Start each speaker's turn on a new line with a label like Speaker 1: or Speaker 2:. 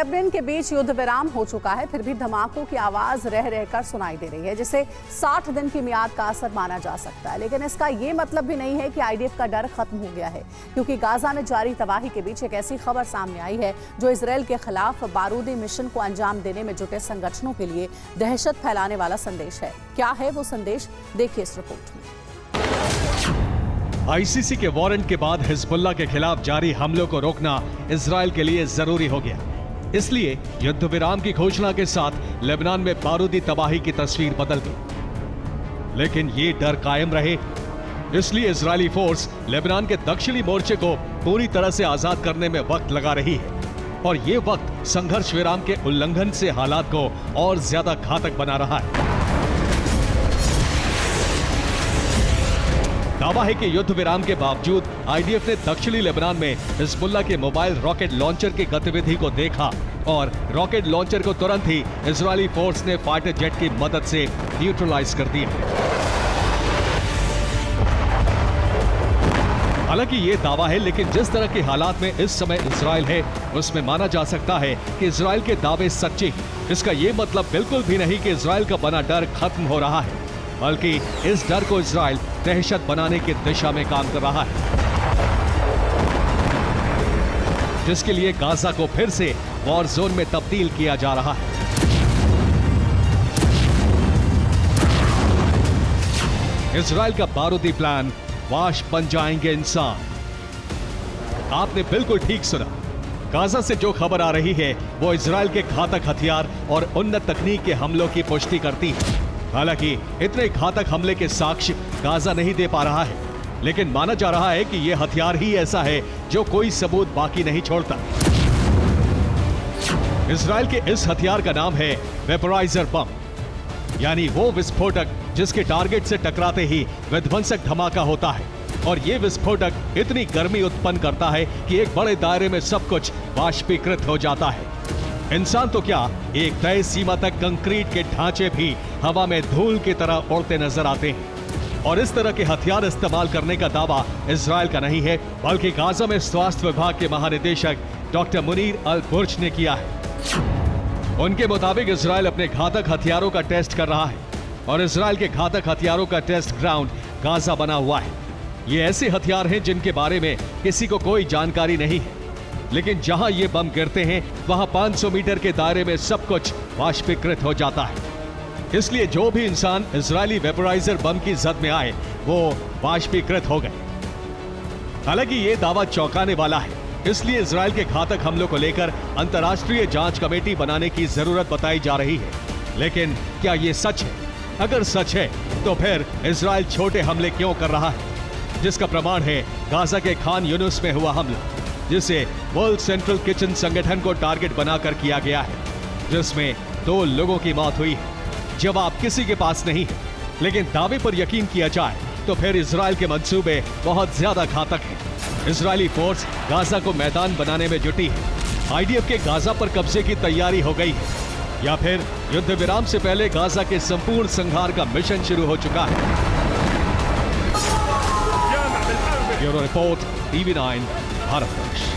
Speaker 1: Lebanon के बीच युद्ध विराम हो चुका है, फिर भी धमाकों की आवाज रह रहकर सुनाई दे रही है, जिसे 60 दिन की मियाद का असर माना जा सकता है। लेकिन इसका ये मतलब भी नहीं है कि आईडीएफ का डर खत्म हो गया है, क्योंकि गाजा में जारी तबाही के बीच एक ऐसी खबर सामने आई है जो इजरायल के खिलाफ बारूदी मिशन को अंजाम देने में जुटे संगठनों के लिए दहशत फैलाने वाला संदेश है। क्या है वो संदेश, देखिए इस रिपोर्ट में।
Speaker 2: आईसीसी के वारंट के बाद हिजबुल्लाह के खिलाफ जारी हमलों को रोकना इजरायल के लिए जरूरी हो गया। इसलिए युद्ध विराम की घोषणा के साथ लेबनान में बारूदी तबाही की तस्वीर बदल गई। लेकिन ये डर कायम रहे, इसलिए इजरायली फोर्स लेबनान के दक्षिणी मोर्चे को पूरी तरह से आजाद करने में वक्त लगा रही है। और ये वक्त संघर्ष विराम के उल्लंघन से हालात को और ज्यादा घातक बना रहा है। दावा है कि युद्ध विराम के बावजूद आईडीएफ ने दक्षिणी लेबनान में हिजबुल्लाह के मोबाइल रॉकेट लॉन्चर की गतिविधि को देखा और रॉकेट लॉन्चर को तुरंत ही इजरायली फोर्स ने फाइटर जेट की मदद से न्यूट्रलाइज कर दिया। हालांकि ये दावा है, लेकिन जिस तरह के हालात में इस समय इजरायल है उसमें माना जा सकता है कि इजरायल के दावे सच्चे हैं। इसका ये मतलब बिल्कुल भी नहीं कि इजरायल का बना डर खत्म हो रहा है, बल्कि इस डर को इजरायल दहशत बनाने की दिशा में काम कर रहा है, जिसके लिए गाजा को फिर से वॉर जोन में तब्दील किया जा रहा है। इजरायल का बारूदी प्लान, वाश बन जाएंगे इंसान। आपने बिल्कुल ठीक सुना। गाजा से जो खबर आ रही है वो इजरायल के घातक हथियार और उन्नत तकनीक के हमलों की पुष्टि करती है। हालांकि इतने घातक हमले के साक्ष्य गाजा नहीं दे पा रहा है, लेकिन माना जा रहा है कि यह हथियार ही ऐसा है जो कोई सबूत बाकी नहीं छोड़ता। इजरायल के इस हथियार का नाम है वेपोराइजर बम, यानी वो विस्फोटक जिसके टारगेट से टकराते ही विध्वंसक धमाका होता है। और ये विस्फोटक इतनी गर्मी उत्पन्न करता है कि एक बड़े दायरे में सब कुछ वाष्पीकृत हो जाता है। इंसान तो क्या, एक तय सीमा तक कंक्रीट के ढांचे भी हवा में धूल की तरह उड़ते नजर आते हैं। और इस तरह के हथियार इस्तेमाल करने का दावा इजरायल का नहीं है, बल्कि गाजा में स्वास्थ्य विभाग के महानिदेशक डॉक्टर मुनीर अल बुर्ज ने किया है। उनके मुताबिक इजरायल अपने घातक हथियारों का टेस्ट कर रहा है और इजरायल के घातक हथियारों का टेस्ट ग्राउंड गाजा बना हुआ है। ये ऐसे हथियार हैं जिनके बारे में किसी को कोई जानकारी नहीं है, लेकिन जहां ये बम गिरते हैं वहां 500 मीटर के दायरे में सब कुछ वाष्पीकृत हो जाता है। इसलिए जो भी इंसान इजरायली वेपोराइजर बम की जद में आए वो वाष्पीकृत हो गए। हालांकि ये दावा चौंकाने वाला है, इसलिए इजरायल के घातक हमलों को लेकर अंतर्राष्ट्रीय जांच कमेटी बनाने की जरूरत बताई जा रही है। लेकिन क्या ये सच है? अगर सच है तो फिर इजरायल छोटे हमले क्यों कर रहा है, जिसका प्रमाण है गाजा के खान यूनुस में हुआ हमला, जिसे वर्ल्ड सेंट्रल किचन संगठन को टारगेट बनाकर किया गया है, जिसमें 2 लोगों की मौत हुई है। जवाब किसी के पास नहीं है, लेकिन दावे पर यकीन किया जाए तो फिर इजरायल के मंसूबे बहुत ज्यादा घातक हैं। इजरायली फोर्स गाजा को मैदान बनाने में जुटी है। आईडीएफ के गाजा पर कब्जे की तैयारी हो गई है, या फिर युद्ध विराम से पहले गाजा के संपूर्ण संहार का मिशन शुरू हो चुका है। Bureau report, TV9 Bharat.